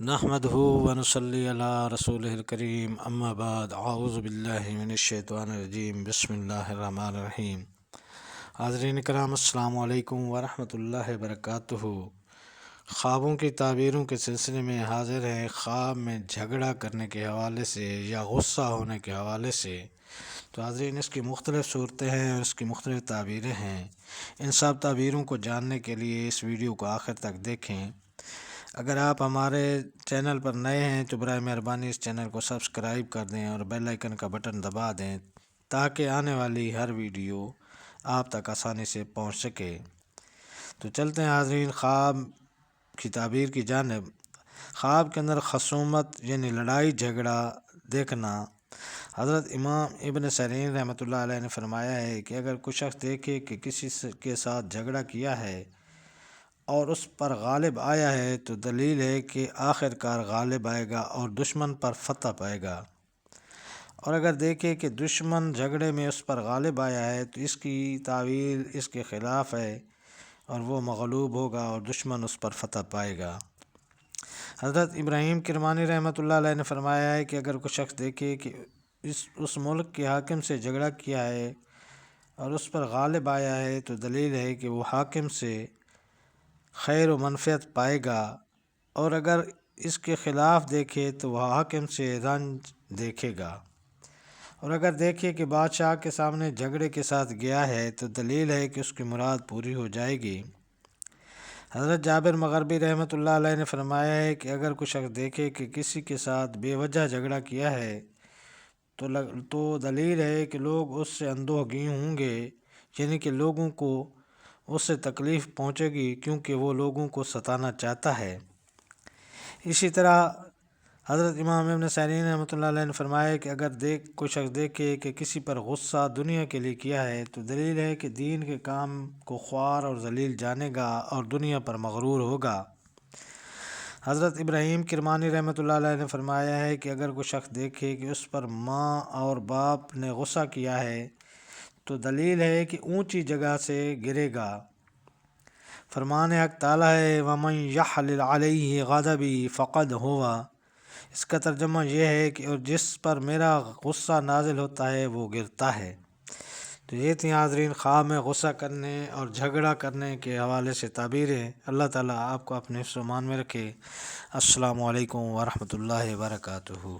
نحمدہ ونصلی علی رسولہ الکریم اما بعد اعوذ باللہ من الشیطان الرجیم بسم اللہ الرحمن الرحیم۔ حاضرین کرام السلام علیکم ورحمۃ اللہ وبرکاتہ۔ خوابوں کی تعبیروں کے سلسلے میں حاضر ہیں۔ خواب میں جھگڑا کرنے کے حوالے سے یا غصہ ہونے کے حوالے سے تو حاضرین اس کی مختلف صورتیں ہیں اور اس کی مختلف تعبیریں ہیں۔ ان سب تعبیروں کو جاننے کے لیے اس ویڈیو کو آخر تک دیکھیں۔ اگر آپ ہمارے چینل پر نئے ہیں تو برائے مہربانی اس چینل کو سبسکرائب کر دیں اور بیل آئیکن کا بٹن دبا دیں تاکہ آنے والی ہر ویڈیو آپ تک آسانی سے پہنچ سکے۔ تو چلتے ہیں حاضرین خواب کی تعبیر کی جانب۔ خواب کے اندر خصومت یعنی لڑائی جھگڑا دیکھنا۔ حضرت امام ابن سیرین رحمۃ اللہ علیہ نے فرمایا ہے کہ اگر کوئی شخص دیکھے کہ کسی کے ساتھ جھگڑا کیا ہے اور اس پر غالب آیا ہے تو دلیل ہے کہ آخر کار غالب آئے گا اور دشمن پر فتح پائے گا، اور اگر دیکھے کہ دشمن جھگڑے میں اس پر غالب آیا ہے تو اس کی تعویل اس کے خلاف ہے اور وہ مغلوب ہوگا اور دشمن اس پر فتح پائے گا۔ حضرت ابراہیم کرمانی رحمۃ اللہ علیہ نے فرمایا ہے کہ اگر کوئی شخص دیکھے کہ اس ملک کے حاکم سے جھگڑا کیا ہے اور اس پر غالب آیا ہے تو دلیل ہے کہ وہ حاکم سے خیر و منفعت پائے گا، اور اگر اس کے خلاف دیکھے تو وہ حاکم سے رنج دیکھے گا، اور اگر دیکھے کہ بادشاہ کے سامنے جھگڑے کے ساتھ گیا ہے تو دلیل ہے کہ اس کی مراد پوری ہو جائے گی۔ حضرت جابر مغربی رحمۃ اللہ علیہ نے فرمایا ہے کہ اگر کوئی شخص دیکھے کہ کسی کے ساتھ بے وجہ جھگڑا کیا ہے تو دلیل ہے کہ لوگ اس سے اندوہگی ہوں گے، یعنی کہ لوگوں کو اس سے تکلیف پہنچے گی کیونکہ وہ لوگوں کو ستانا چاہتا ہے۔ اسی طرح حضرت امام ابن سیرین رحمۃ اللہ علیہ نے فرمایا کہ اگر کوئی شخص دیکھے کہ کسی پر غصہ دنیا کے لیے کیا ہے تو دلیل ہے کہ دین کے کام کو خوار اور ذلیل جانے گا اور دنیا پر مغرور ہوگا۔ حضرت ابراہیم کرمانی رحمۃ اللہ علیہ نے فرمایا ہے کہ اگر کوئی شخص دیکھے کہ اس پر ماں اور باپ نے غصہ کیا ہے تو دلیل ہے کہ اونچی جگہ سے گرے گا۔ فرمان حق تعالیٰ ہے وَمَن يَحْلِلْ عَلَيْهِ غَضَبِي فَقَدْ هُوَ۔ اس کا ترجمہ یہ ہے کہ اور جس پر میرا غصہ نازل ہوتا ہے وہ گرتا ہے۔ تو یہ تھیں حاضرین خواب میں غصہ کرنے اور جھگڑا کرنے کے حوالے سے تعبیریں۔ اللہ تعالیٰ آپ کو اپنے حفظ و امان میں رکھے۔ السلام علیکم ورحمۃ اللہ وبرکاتہ۔